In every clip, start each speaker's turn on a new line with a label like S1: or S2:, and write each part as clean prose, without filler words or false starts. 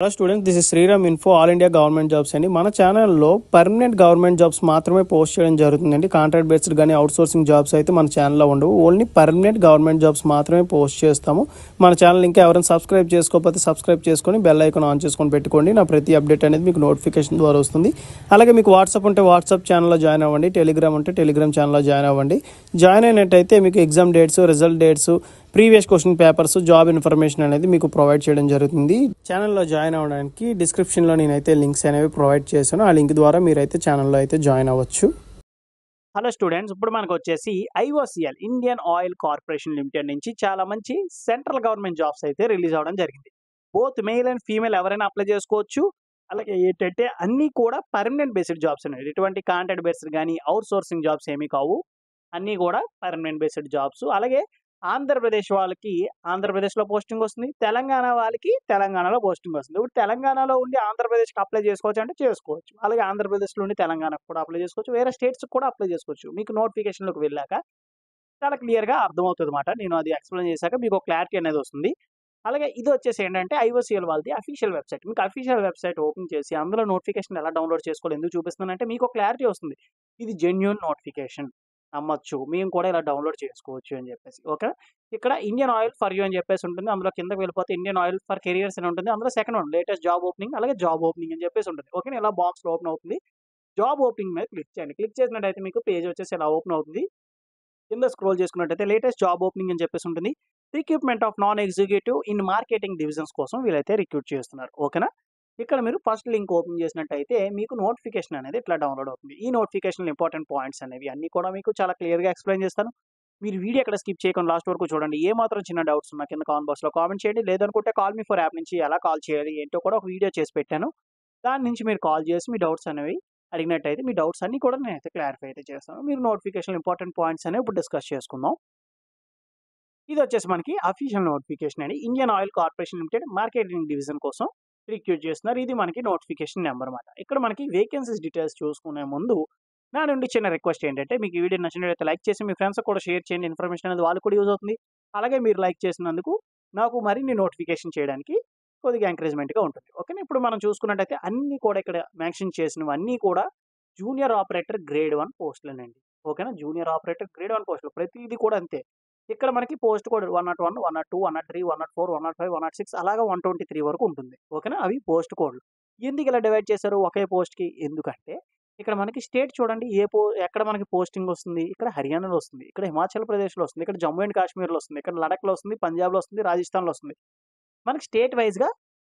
S1: Hello students, this is Sriram info all India government jobs అండి. మన ఛానల్లో పర్మనెంట్ గవర్నమెంట్ జాబ్స్ మాత్రమే పోస్ట్ చేయడం జరుగుతుందండి. కాంట్రాక్ట్ బేస్డ్ కానీ అవుట్ సోర్సింగ్ జాబ్స్ అయితే మన ఛానల్లో ఉండవు. ఓన్లీ పర్మనెంట్ గవర్నమెంట్ జాబ్స్ మాత్రమే పోస్ట్ చేస్తాము. మన ఛానల్ ఇంకా ఎవరైనా సబ్స్క్రైబ్ చేసుకోకపోతే సబ్స్క్రైబ్ చేసుకొని బెల్ ఐకాన్ ఆన్ చేసుకొని పెట్టుకోండి. నా ప్రతి అప్డేట్ అనేది మీకు నోటిఫికేషన్ ద్వారా వస్తుంది. అలాగే మీకు వాట్సాప్ ఉంటే వాట్సాప్ ఛానల్లో జాయిన్ అవ్వండి, టెలిగ్రామ్ ఉంటే టెలిగ్రామ్ ఛానల్లో జాయిన్ అవ్వండి. జాయిన్ అయినట్టయితే మీకు exam dates, result dates, previous question papers, job information అనేది మీకు ప్రొవైడ్ చేయడం జరుగుతుంది. ఛానల్లో జాయిన్ అవ్వడానికి డిస్క్రిప్షన్లో నేనైతే లింక్స్ అనేవి ప్రొవైడ్ చేశాను. ఆ లింక్ ద్వారా మీరైతే ఛానల్లో అయితే జాయిన్ అవ్వచ్చు.
S2: హలో స్టూడెంట్స్, ఇప్పుడు మనకు వచ్చేసి IOCL Indian oil corporation limited నుంచి చాలా మంచి సెంట్రల్ గవర్నమెంట్ జాబ్స్ అయితే రిలీజ్ అవ్వడం జరిగింది. బోత్ మెయిల్ అండ్ ఫీమేల్ ఎవరైనా అప్లై చేసుకోవచ్చు. అలాగే ఏంటంటే అన్నీ కూడా పర్మనెంట్ బేస్డ్ జాబ్స్ అనేవి, ఎటువంటి కాంట్రాక్ట్ బేస్డ్ కానీ అవుట్ సోర్సింగ్ జాబ్స్ ఏమీ కావు. అన్నీ కూడా పర్మనెంట్ బేస్డ్ జాబ్స్. అలాగే ఆంధ్రప్రదేశ్ వాళ్ళకి ఆంధ్రప్రదేశ్లో పోస్టింగ్ వస్తుంది, తెలంగాణ వాళ్ళకి తెలంగాణలో పోస్టింగ్ వస్తుంది. ఇప్పుడు తెలంగాణలో ఉండి ఆంధ్రప్రదేశ్కి అప్లై చేసుకోవచ్చు అంటే చేసుకోవచ్చు. అలాగే ఆంధ్రప్రదేశ్లో ఉండి తెలంగాణకు కూడా అప్లై చేసుకోవచ్చు, వేరే స్టేట్స్కి కూడా అప్లై చేసుకోవచ్చు. మీకు నోటిఫికేషన్లోకి వెళ్ళాక చాలా క్లియర్గా అర్థమవుతుంది అన్నమాట. నేను అది ఎక్స్ప్లెయిన్ చేశాక మీకు క్లారిటీ అనేది వస్తుంది. అలాగే ఇది వచ్చేసి ఏంటంటే ఐఓసిఎల్ వాళ్ళది అఫీషియల్ వెబ్సైట్. మీకు అఫీషియల్ వెబ్సైట్ ఓపెన్ చేసి అందులో నోటిఫికేషన్ ఎలా డౌన్లోడ్ చేసుకోవాలి, ఎందుకు చూపిస్తున్నానంటే మీకు క్లారిటీ వస్తుంది. ఇది జెన్యూన్ నోటిఫికేషన్, నమ్మొచ్చు, మేము కూడా ఇలా డౌన్లోడ్ చేసుకోవచ్చు అని చెప్పేసి. ఓకే, ఇక్కడ ఇండియన్ ఆయిల్ ఫర్ యూ అని చెప్పేసి ఉంటుంది. అందులో కిందకి వెళ్ళిపోతే ఇండియన్ ఆయిల్ ఫర్ కెరియర్స్ అని ఉంటుంది. అందులో second one latest job opening, అలాగే జాబ్ ఓపెనింగ్ అని చెప్పేసి ఉంటుంది. ఓకే, ఇలా బాక్స్ ఓపెన్ అవుతుంది. జాబ్ ఓపెనింగ్ మీద క్లిక్ చేయండి. క్లిక్ చేసినట్టయితే మీకు పేజ్ వచ్చేసి ఇలా ఓపెన్ అవుతుంది. కింద స్క్రోల్ చేసుకున్నట్టయితే లేటెస్ట్ జాబ్ ఓపెనింగ్ అని చెప్పేసి ఉంటుంది. Recruitment of non executive in marketing divisions కోసం వీళ్ళైతే రిక్రూట్ చేస్తున్నారు. ఓకేనా, ఇక్కడ మీరు ఫస్ట్ లింక్ ఓపెన్ చేసినట్టయితే మీకు నోటిఫికేషన్ అనేది ఇట్లా డౌన్లోడ్ అవుతుంది. ఈ నోటిఫికేషన్ ఇంపార్టెంట్ పాయింట్స్ అనేవి అన్ని కూడా మీకు చాలా క్లియర్గా ఎక్స్ప్లెయిన్ చేస్తాను. మీరు వీడియో ఎక్కడ స్కిప్ చేయకుండా లాస్ట్ వరకు చూడండి. ఏ మాత్రం చిన్న డౌట్స్ ఉన్నా కింద కామెంట్ బాక్స్లో కామెంట్ చేయండి. లేదనుకుంటే కాల్ మీ ఫర్ యాప్ నుంచి ఎలా కాల్ చేయాలి ఏంటో కూడా ఒక వీడియో చేసి పెట్టాను. దాని నుంచి మీరు కాల్ చేసి మీ డౌట్స్ అనేవి అడిగినట్టయితే మీ డౌట్స్ అన్ని కూడా నేనైతే క్లారిఫై అయితే చేస్తాను. మీరు నోటిఫికేషన్ ఇంపార్టెంట్ పాయింట్స్ అనేవి ఇప్పుడు డిస్కస్ చేసుకుందాం. ఇది వచ్చేసి మనకి అఫీషియల్ నోటిఫికేషన్ అండి. Indian oil corporation limited marketing division కోసం రిక్రూట్ చేస్తున్నారు. ఇది మనకి నోటిఫికేషన్ నెంబర్ అన్నమాట. ఇక్కడ మనకి వేకెన్సీస్ డీటెయిల్స్ చూసుకునే ముందు నా నుండి చిన్న రిక్వెస్ట్ ఏంటంటే, మీకు ఈ వీడియో నచ్చినట్లయితే లైక్ చేసి మీ ఫ్రెండ్స్ కూడా షేర్ చేయండి. ఇన్ఫర్మేషన్ అనేది వాళ్ళకు కూడా యూజ్ అవుతుంది. అలాగే మీరు లైక్ చేసినందుకు నాకు మరిన్ని నోటిఫికేషన్ చేయడానికి కొద్దిగా ఎంకరేజ్మెంట్గా ఉంటుంది. ఓకేనా, ఇప్పుడు మనం చూసుకున్నట్టయితే అన్నీ కూడా ఇక్కడ మెన్షన్ చేసినవన్నీ కూడా జూనియర్ ఆపరేటర్ గ్రేడ్ 1 పోస్టులేనండి. ఓకేనా, జూనియర్ ఆపరేటర్ గ్రేడ్ 1 పోస్టులు ప్రతిదీ కూడా అంతే. ఇక్కడ మనకి పోస్ట్ కోడ్ 101, 102, 103, 104, 105, 106 అలాగా 123 వరకు ఉంటుంది. ఓకేనా, అవి పోస్ట్ కోడ్లు. ఎందుకు ఇలా డివైడ్ చేశారు ఒకే పోస్ట్కి? ఎందుకంటే ఇక్కడ మనకి స్టేట్ చూడండి, ఎక్కడ మనకి పోస్టింగ్ వస్తుంది. ఇక్కడ హర్యానాలో వస్తుంది, ఇక్కడ హిమాచల్ ప్రదేశ్లో వస్తుంది, ఇక్కడ జమ్మూ అండ్ కాశ్మీర్లో వస్తుంది, ఇక్కడ లడఖ్లో వస్తుంది, పంజాబ్లో వస్తుంది, రాజస్థాన్లో వస్తుంది. మనకి స్టేట్ వైజ్గా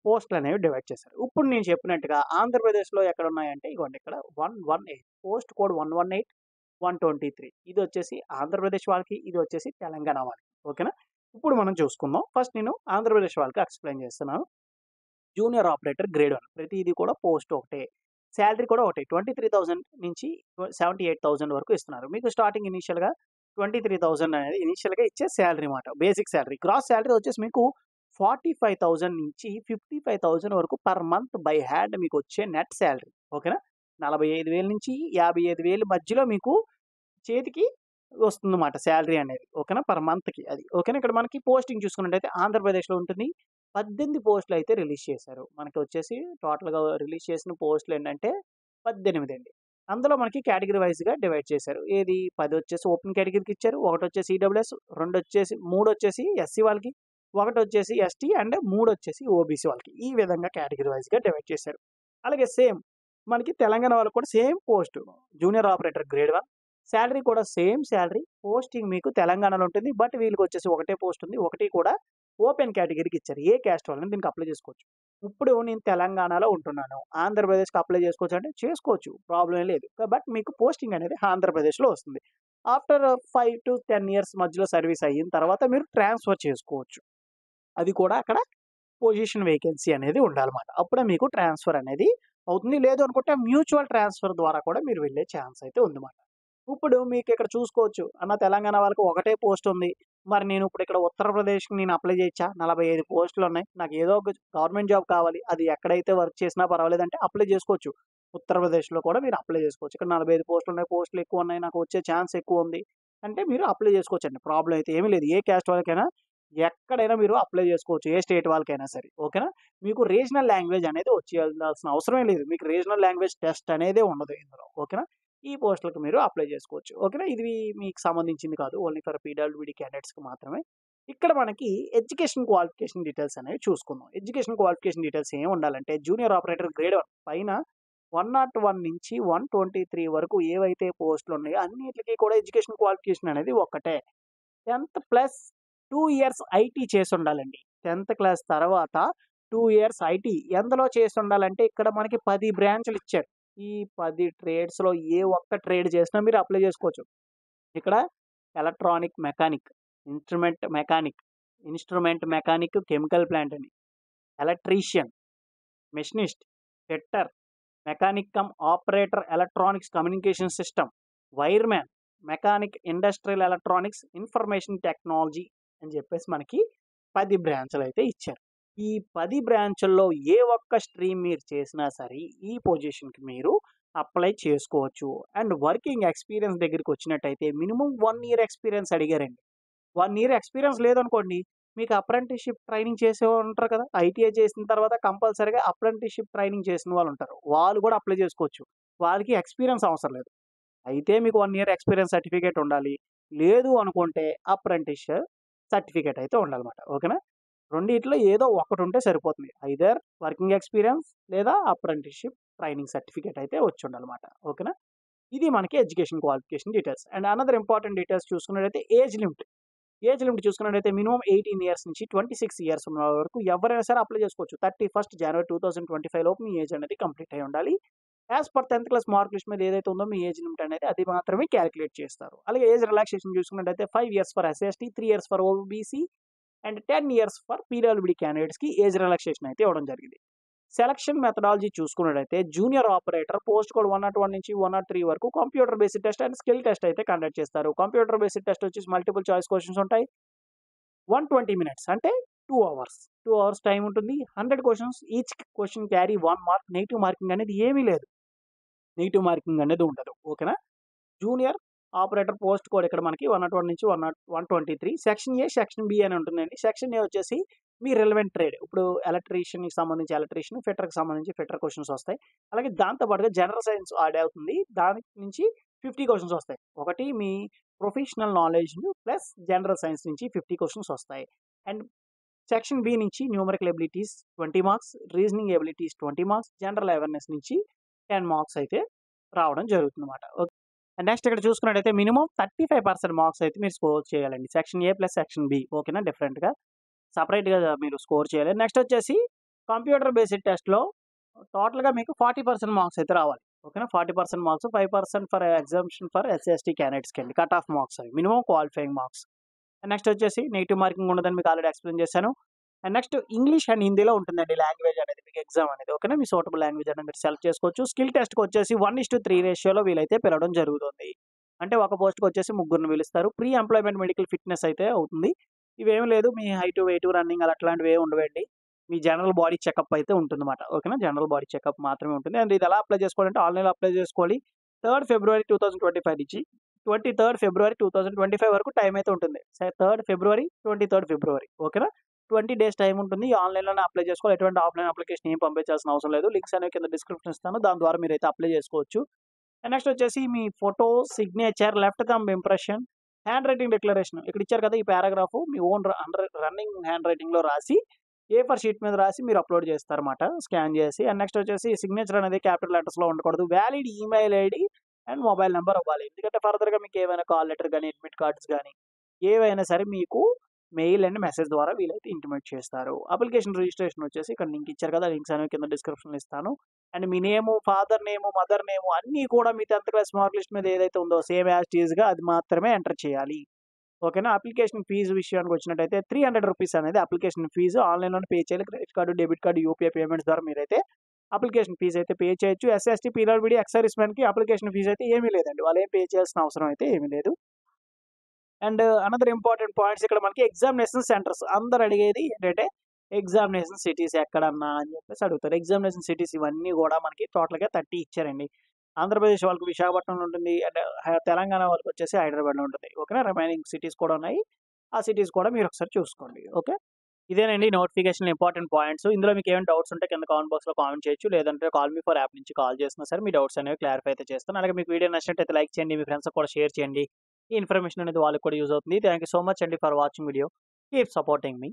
S2: పోస్టులు అనేవి డివైడ్ చేశారు. ఇప్పుడు నేను చెప్పినట్టుగా ఆంధ్రప్రదేశ్లో ఎక్కడ ఉన్నాయంటే ఇవ్వండి, ఇక్కడ 118 పోస్ట్ కోడ్ 118, 123 ఇది వచ్చేసి ఆంధ్రప్రదేశ్ వాళ్ళకి, ఇది వచ్చేసి తెలంగాణ వాళ్ళకి. ఓకేనా, ఇప్పుడు మనం చూసుకుందాం. ఫస్ట్ నేను ఆంధ్రప్రదేశ్ వాళ్ళకి ఎక్స్ప్లెయిన్ చేస్తున్నాను. జూనియర్ ఆపరేటర్ గ్రేడ్ 1 ప్రతిదీ కూడా పోస్ట్ ఒకటే, శాలరీ కూడా ఒకటే. 23,000 నుంచి 78,000 వరకు ఇస్తున్నారు. మీకు స్టార్టింగ్ ఇనీషియల్గా 23,000 అనేది ఇనీషియల్గా ఇచ్చే శాలరీ అన్నమాట, బేసిక్ శాలరీ. గ్రాస్ శాలరీ వచ్చేసి మీకు 45,000 నుంచి 55,000 వరకు పర్ మంత్ బై హ్యాండ్ మీకు వచ్చే నెట్ శాలరీ. ఓకేనా, 45,000 నుంచి 55,000 మధ్యలో మీకు చేతికి వస్తుందన్నమాట శాలరీ అనేది. ఓకేనా, పర్ మంత్కి అది. ఓకేనా, ఇక్కడ మనకి పోస్టింగ్ చూసుకున్నట్టయితే ఆంధ్రప్రదేశ్లో ఉంటుంది. 18 పోస్టులు అయితే రిలీజ్ చేశారు. మనకి వచ్చేసి టోటల్గా రిలీజ్ చేసిన పోస్టులు ఏంటంటే 18 అండి. అందులో మనకి కేటగిరీ వైజ్గా డివైడ్ చేశారు. ఏది 10 వచ్చేసి ఓపెన్ కేటగిరీకి ఇచ్చారు, 1 వచ్చేసి ఈడబ్ల్యూఎస్, 2 వచ్చేసి 3 వచ్చేసి ఎస్సీ వాళ్ళకి, 1 వచ్చేసి ఎస్టీ అండ్ 3 వచ్చేసి ఓబీసీ వాళ్ళకి. ఈ విధంగా కేటగిరీ వైజ్గా డివైడ్ చేశారు. అలాగే సేమ్ మనకి తెలంగాణ వాళ్ళకి కూడా same post junior operator grade 1 salary కూడా సేమ్ శాలరీ. పోస్టింగ్ మీకు తెలంగాణలో ఉంటుంది, బట్ వీళ్ళకి వచ్చేసి ఒకటే పోస్ట్ ఉంది, ఒకటి కూడా ఓపెన్ కేటగిరీకి ఇచ్చారు. ఏ క్యాస్ట్ వాళ్ళని దీనికి అప్లై చేసుకోవచ్చు. ఇప్పుడు నేను తెలంగాణలో ఉంటున్నాను, ఆంధ్రప్రదేశ్కి అప్లై చేసుకోవచ్చు అంటే చేసుకోవచ్చు, ప్రాబ్లం లేదు. బట్ మీకు పోస్టింగ్ అనేది ఆంధ్రప్రదేశ్లో వస్తుంది. ఆఫ్టర్ 5 to 10 ఇయర్స్ మధ్యలో సర్వీస్ అయిన తర్వాత మీరు ట్రాన్స్ఫర్ చేసుకోవచ్చు. అది కూడా అక్కడ పొజిషన్ వేకెన్సీ అనేది ఉండాలన్నమాట. అప్పుడే మీకు ట్రాన్స్ఫర్ అనేది అవుతుంది. లేదు అనుకుంటే మ్యూచువల్ ట్రాన్స్ఫర్ ద్వారా కూడా మీరు వెళ్ళే ఛాన్స్ అయితే ఉందన్నమాట. ఇప్పుడు మీకు ఇక్కడ చూసుకోవచ్చు, అన్న తెలంగాణ వాళ్ళకి ఒకటే పోస్ట్ ఉంది, మరి నేను ఇప్పుడు ఇక్కడ ఉత్తరప్రదేశ్కి నేను అప్లై చేయొచ్చా? 45 పోస్టులు ఉన్నాయి, నాకు ఏదో ఒక గవర్నమెంట్ జాబ్ కావాలి, అది ఎక్కడైతే వర్క్ చేసినా పర్వాలేదంటే అప్లై చేసుకోవచ్చు. ఉత్తరప్రదేశ్లో కూడా మీరు అప్లై చేసుకోవచ్చు. ఇక్కడ 45 పోస్టులు ఉన్నాయి, పోస్టులు ఎక్కువ ఉన్నాయి, నాకు వచ్చే ఛాన్స్ ఎక్కువ ఉంది అంటే మీరు అప్లై చేసుకోవచ్చు అండి. ప్రాబ్లం అయితే ఏమీ లేదు. ఏ క్యాస్ట్ వాళ్ళకైనా ఎక్కడైనా మీరు అప్లై చేసుకోవచ్చు. ఏ స్టేట్ వాళ్ళకైనా సరే. ఓకేనా? మీకు రీజనల్ లాంగ్వేజ్ అనేది వచ్చేయాల్సిన అవసరమే లేదు. మీకు రీజనల్ లాంగ్వేజ్ టెస్ట్ అనేదే ఉండదు ఇందులో. ఓకేనా? ఈ పోస్టులకు మీరు అప్లై చేసుకోవచ్చు. ఓకేనా? ఇది మీకు సంబంధించింది కాదు. ఓన్లీ ఫర్ పీడబ్ల్యూడీ క్యాండిడేట్స్‌కి మాత్రమే. ఇక్కడ మనకి ఎడ్యుకేషన్ క్వాలిఫికేషన్ డీటెయిల్స్ అనేవి చూసుకుందాం. ఎడ్యుకేషన్ క్వాలిఫికేషన్ డీటెయిల్స్ ఏమి ఉండాలంటే జూనియర్ ఆపరేటర్ గ్రేడ్ 1 పైన 101 నుంచి 123 వరకు ఏవైతే పోస్టులు ఉన్నాయో అన్నిట్లికి కూడా ఎడ్యుకేషన్ క్వాలిఫికేషన్ అనేది ఒక్కటే. 10th ప్లస్ 2 ఇయర్స్ ఐటీ చేసి ఉండాలండి. 10th క్లాస్ తర్వాత 2 ఇయర్స్ ఐటీ ఎందులో చేసి ఉండాలంటే ఇక్కడ మనకి 10 బ్రాంచ్‌లు ఇచ్చారు. ఈ 10 ట్రేడ్స్‌లో ఏ ఒక్క ట్రేడ్ చేసినా మీరు అప్లై చేసుకోవచ్చు. ఇక్కడ electronic mechanic, instrument mechanic, chemical plant అని, electrician, machinist, fitter, mechanic cum operator electronics communication system, wireman, mechanic industrial electronics, information technology అని చెప్పేసి మనకి 10 బ్రాంచ్‌లు అయితే ఇచ్చారు. ఈ 10 బ్రాంచ్‌ల్లో ఏ ఒక్క స్ట్రీమ్ మీరు చేసినా సరే ఈ పొజిషన్‌కి మీరు అప్లై చేసుకోవచ్చు. అండ్ వర్కింగ్ ఎక్స్‌పీరియన్స్ దగ్గరికి వచ్చినట్టయితే మినిమమ్ 1 ఇయర్ ఎక్స్‌పీరియన్స్ అడిగారండి. 1 ఇయర్ ఎక్స్‌పీరియన్స్ లేదనుకోండి, మీకు అప్రెంటిస్‌షిప్ ట్రైనింగ్ చేసేవాళ్ళు ఉంటారు కదా! ఐటీఐ చేసిన తర్వాత కంపల్సరీగా అప్రెంటిస్‌షిప్ ట్రైనింగ్ చేసిన వాళ్ళు ఉంటారు. వాళ్ళు కూడా అప్లై చేసుకోవచ్చు. వాళ్ళకి ఎక్స్‌పీరియన్స్ అవసరం లేదు. అయితే మీకు 1 ఇయర్ ఎక్స్‌పీరియన్స్ సర్టిఫికేట్ ఉండాలి. లేదు అనుకుంటే అప్రెంటిస్ సర్టిఫికేట్ అయితే ఉండాలన్నమాట. ఓకేనా? రెండిట్లో ఏదో ఒకటి ఉంటే సరిపోతుంది. ఐదర్ వర్కింగ్ ఎక్స్‌పీరియన్స్ లేదా అప్రెంటిస్‌షిప్ ట్రైనింగ్ సర్టిఫికేట్ అయితే వచ్చి ఉండాలన్నమాట. ఓకేనా? ఇది మనకి education qualification details. And another important details చూసుకున్నట్టయితే ఏజ్ లిమిట్. ఏజ్ లిమిట్ చూసుకున్నట్టయితే మినిమమ్ 18 ఇయర్స్ నుంచి 26 ఇయర్స్ ఉన్న వరకు ఎవరైనా సరే అప్లై చేసుకోవచ్చు. 31 జనవరి 2025 లోపు మీ ఏజ్ అనేది కంప్లీట్ అయ్యి ఉండాలి. As per 10th class mark list మీద ఏదైతే ఉందో మీ ఏజ్ లిమిట్ అనేది అది మాత్రమే క్యాలిక్యులేట్ చేస్తారు. అలాగే ఏజ్ రిలాక్సేషన్ చూసుకున్నట్టయితే 5 years for SC, 3 years for OBC and 10 years for PWD క్యాండిడేట్స్‌కి ఏజ్ రిలాక్సేషన్ అయితే ఇవ్వడం జరిగింది. సెలక్షన్ మెథడాలజీ చూసుకున్నట్టయితే జూనియర్ ఆపరేటర్ పోస్ట్ కోడ్ 101 నుంచి 103 వరకు computer based test and skill test అయితే కండక్ట్ చేస్తారు. కంప్యూటర్ బేస్డ్ టెస్ట్ వచ్చేసి మల్టిపుల్ చాయిస్ క్వెషన్స్ ఉంటాయి. 120 మినిట్స్ అంటే 2 అవర్స్. 2 అవర్స్ టైం ఉంటుంది. 100 questions. Each question carry 1 mark. Negative marking అనేది ఏమీ లేదు. నెగెటివ్ మార్కింగ్ అనేది ఉండదు. ఓకేనా? జూనియర్ ఆపరేటర్ పోస్ట్ కోడ్ ఇక్కడ మనకి 101 నుంచి 123. సెక్షన్ ఏ, సెక్షన్ బి అని ఉంటుందండి. సెక్షన్ ఏ వచ్చేసి మీ రిలవెంట్ ట్రేడ్. ఇప్పుడు ఎలక్ట్రీషియన్‌కి సంబంధించి ఎలక్ట్రీషియన్, ఫిట్టర్‌కి సంబంధించి ఫిట్టర్ క్వెషన్స్ వస్తాయి. అలాగే దాంతో పాటుగా జనరల్ సైన్స్ యాడ్ అవుతుంది. దాని నుంచి 50 క్వెషన్స్ వస్తాయి. ఒకటి మీ professional knowledge plus general science నుంచి 50 క్వెషన్స్ వస్తాయి. అండ్ సెక్షన్ బి నుంచి numerical abilities 20 marks, reasoning abilities 20 marks, general awareness నుంచి 10 మార్క్స్ అయితే రావడం జరుగుతుందన్నమాట. ఓకే. నెక్స్ట్ ఇక్కడ చూసుకున్నట్టయితే మినిమమ్ 35% మార్క్స్ అయితే మీరు స్కోర్ చేయాలండి. Section A plus section B. ఓకేనా? డిఫరెంట్‌గా సెపరేట్‌గా మీరు స్కోర్ చేయాలి. నెక్స్ట్ వచ్చేసి కంప్యూటర్ బేస్డ్ టెస్ట్‌లో టోటల్‌గా మీకు 40% మార్క్స్ అయితే రావాలి. ఓకేనా? 40% marks, 5% for examination for SC, ST క్యాండిడేట్స్‌కి అండి. కట్ ఆఫ్ మార్క్స్ అవి. Minimum qualifying marks. నెక్స్ట్ వచ్చేసి నెగెటివ్ మార్కింగ్ ఉండదని మీకు ఆల్రెడీ ఎక్స్‌ప్లెయిన్ చేశాను. అండ్ నెక్స్ట్ ఇంగ్లీష్ అండ్ హిందీలో ఉంటుందండి లాంగ్వేజ్ అనేది మీకు ఎగ్జామ్ అనేది. ఓకేనా? మీ సూటబుల్ లాంగ్వేజ్ అనేది మీరు సెలెక్ట్ చేసుకోవచ్చు. స్కిల్ టెస్ట్‌కి వచ్చేసి 1:3 రేషియోలో వీళ్ళైతే పిలవడం జరుగుతుంది. అంటే ఒక పోస్ట్‌కి వచ్చేసి ముగ్గురిని పిలుస్తారు. ప్రీ ఎంప్లాయ్‌మెంట్ మెడికల్ ఫిట్‌నెస్ అయితే అవుతుంది. ఇవేమి లేదు మీ హైట్, వెయిట్, రన్నింగ్ అట్లాంటివి ఏమి ఉండవండి. మీ జనరల్ బాడీ చెకప్ అయితే ఉంటుందన్నమాట. ఓకేనా? జనరల్ బాడీ చెకప్ మాత్రమే ఉంటుంది. అండ్ ఇది ఎలా అప్లై చేసుకోవాలంటే ఆన్‌లైన్‌లో అప్లై చేసుకోవాలి. 3rd ఫిబ్రవరి 2025 నుంచి 23rd ఫిబ్రవరి 2025 వరకు టైం అయితే ఉంటుంది. 3rd ఫిబ్రవరి, 23rd ఫిబ్రవరి. ఓకేనా? 20 డేస్ టైం ఉంటుంది. ఆన్‌లైన్‌లోనే అప్లై చేసుకోవాలి. ఎటువంటి ఆఫ్‌లైన్ అప్లికేషన్ ఏం పంపించాల్సిన అవసరం లేదు. లింక్స్ అనేవి కింద డిస్క్రిప్షన్ ఇస్తాను. దాని ద్వారా మీరైతే అప్లై చేసుకోవచ్చు. అండ్ నెక్స్ట్ వచ్చేసి మీ photo, signature, left thumb impression, hand writing declaration ఇక్కడ ఇచ్చారు కదా! ఈ పారాగ్రాఫ్ మీ ఓన్ రన్నింగ్ హ్యాండ్ రైటింగ్‌లో రాసి A4 షీట్ మీద రాసి మీరు అప్లోడ్ చేస్తారన్నమాట. స్కాన్ చేసి. అండ్ నెక్స్ట్ వచ్చేసి సిగ్నేచర్ అనేది క్యాపిటల్ లెటర్స్‌లో ఉండకూడదు. Valid email ID and mobile number ఇవ్వాలి. ఎందుకంటే ఫర్దర్‌గా మీకు ఏమైనా కాల్ లెటర్ గాని, అడ్మిట్ కార్డ్స్ గాని ఏవైనా సరే మీకు మెయిల్ అండ్ మెసేజ్ ద్వారా వీళ్ళైతే ఇంటిమేట్ చేస్తారు. అప్లికేషన్ రిజిస్ట్రేషన్ వచ్చేసి ఇక్కడ లింక్ ఇచ్చారు కదా! లింక్స్ అనేవి కింద డిస్క్రిప్షన్‌లో ఇస్తాను. And me name, father name, mother name అన్నీ కూడా మీ 10th క్లాస్ మార్క్ లిస్ట్ మీద ఏదైతే ఉందో సేమ్ యాజ్ ఇట్ ఈస్‌గా అది మాత్రమే ఎంటర్ చేయాలి. ఓకేనా? అప్లికేషన్ ఫీజు విషయానికి వచ్చినట్టయితే 300 రూపీస్ అనేది అప్లికేషన్ ఫీజు ఆన్‌లైన్‌లోనే పే చేయాలి. Credit card, debit card, UPI payments ద్వారా మీరైతే అప్లికేషన్ ఫీజ్ అయితే పే చేయొచ్చు. ఎస్సీ, ఎస్టీ, పీడబ్ల్యూడీ, ఎక్స్ సర్వీస్‌మెన్‌కి అప్లికేషన్ ఫీజ్ అయితే ఏమీ లేదండి. వాళ్ళు ఏం పే చేయాల్సిన అవసరం అయితే ఏమీ లేదు. అండ్ అనదర్ ఇంపార్టెంట్ పాయింట్స్ ఇక్కడ మనకి ఎగ్జామినేషన్ సెంటర్స్ అందరూ అడిగేది ఏంటంటే ఎగ్జామినేషన్ సిటీస్ ఎక్కడన్నా అని చెప్పేసి అడుగుతారు. ఎగ్జామినేషన్ సిటీస్ ఇవన్నీ కూడా మనకి టోటల్‌గా 30 ఇచ్చారండి. ఆంధ్రప్రదేశ్ వాళ్ళకి విశాఖపట్నంలో ఉంటుంది. అండ్ తెలంగాణ వాళ్ళకి వచ్చేసి హైదరాబాద్‌లో ఉంటుంది. ఓకేనా? రిమైనింగ్ సిటీస్ కూడా ఉన్నాయి. ఆ సిటీస్ కూడా మీరు ఒకసారి చూసుకోండి. ఓకే. ఇదేనండి నోటిఫికేషన్ ఇంపార్టెంట్ పాయింట్స్. ఇందులో మీకు ఏమైనా డౌట్స్ ఉంటే కింద కామెంట్ బాక్స్‌లో కామెంట్ చేయొచ్చు. లేదంటే కాల్ మీ ఫర్ యాప్ నుంచి కాల్ చేసినా సరే మీ డౌట్స్ అనేవి క్లారిఫై అయితే చేస్తాను. అలాగే మీకు వీడియో నచ్చినట్టయితే లైక్ చేయండి. మీ ఫ్రెండ్స్‌కి కూడా షేర్ చేయండి. ఈ ఇన్ఫర్మేషన్ అనేది వాళ్ళకి కూడా యూజ్ అవుతుంది. థాంక్ యూ సో మచ్ అండి for watching video. Keep supporting me.